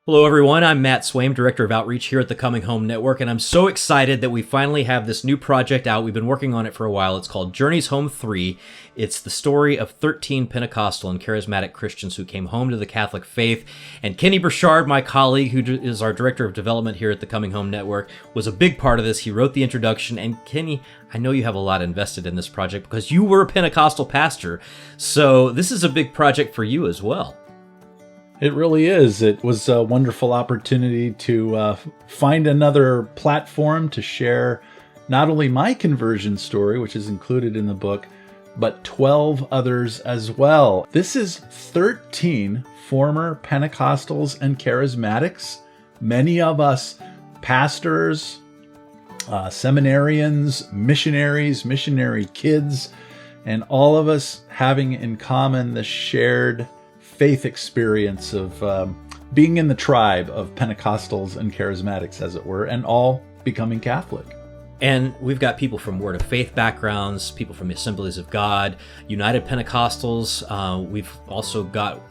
Hello, everyone. I'm Matt Swaim, Director of Outreach here at the Coming Home Network, and I'm so excited that we finally have this new project out. We've been working on it for a while. It's called Journeys Home 3. It's the story of 13 Pentecostal and Charismatic Christians who came home to the Catholic faith. And Kenny Burchard, my colleague, who is our Director of Development here at the Coming Home Network, was a big part of this. He wrote the introduction. And Kenny, I know you have a lot invested in this project because you were a Pentecostal pastor. So this is a big project for you as well. It really is. It was a wonderful opportunity to find another platform to share not only my conversion story, which is included in the book, but 12 others as well. This is 13 former Pentecostals and Charismatics, many of us pastors, seminarians, missionaries, missionary kids, and all of us having in common the shared faith experience of being in the tribe of Pentecostals and Charismatics, as it were, and all becoming Catholic. And we've got people from Word of Faith backgrounds, people from the Assemblies of God, United Pentecostals. We've also got,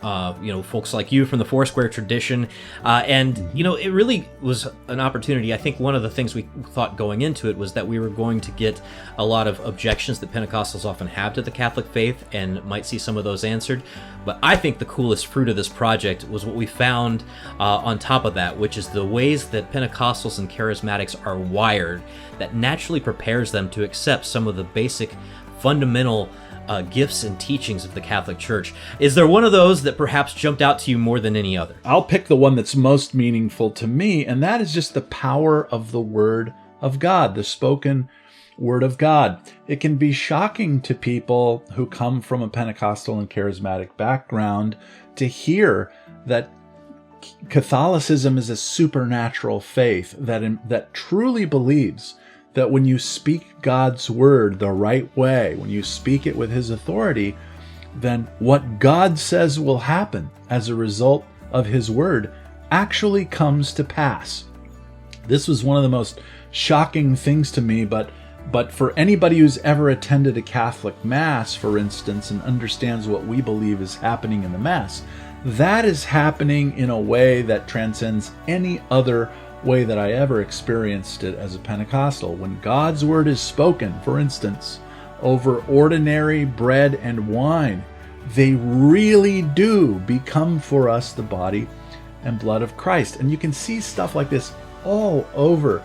folks like you from the Foursquare tradition. It really was an opportunity. I think one of the things we thought going into it was that we were going to get a lot of objections that Pentecostals often have to the Catholic faith and might see some of those answered. But I think the coolest fruit of this project was what we found on top of that, which is the ways that Pentecostals and Charismatics are wired that naturally prepares them to accept some of the basic fundamental gifts and teachings of the Catholic Church. Is there one of those that perhaps jumped out to you more than any other? I'll pick the one that's most meaningful to me, and that is just the power of the Word of God, the spoken Word of God. It can be shocking to people who come from a Pentecostal and Charismatic background to hear that Catholicism is a supernatural faith that truly believes that when you speak God's word the right way, when you speak it with His authority, then what God says will happen as a result of His word actually comes to pass. This was one of the most shocking things to me, but for anybody who's ever attended a Catholic Mass, for instance, and understands what we believe is happening in the Mass, that is happening in a way that transcends any other way that I ever experienced it as a Pentecostal. When God's word is spoken, for instance, over ordinary bread and wine, they really do become for us the body and blood of Christ. And you can see stuff like this all over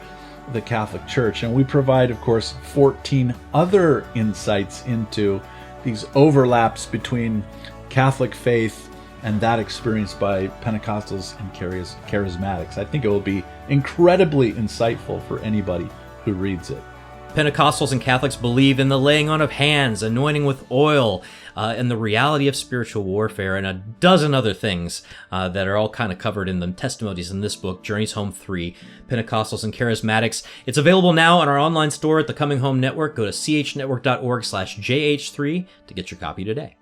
the Catholic Church. And we provide, of course, 14 other insights into these overlaps between Catholic faith and that experienced by Pentecostals and Charismatics. I think it will be incredibly insightful for anybody who reads it. Pentecostals and Catholics believe in the laying on of hands, anointing with oil, and the reality of spiritual warfare, and a dozen other things that are all kind of covered in the testimonies in this book, Journeys Home 3, Pentecostals and Charismatics. It's available now on our online store at the Coming Home Network. Go to chnetwork.org/JH3 to get your copy today.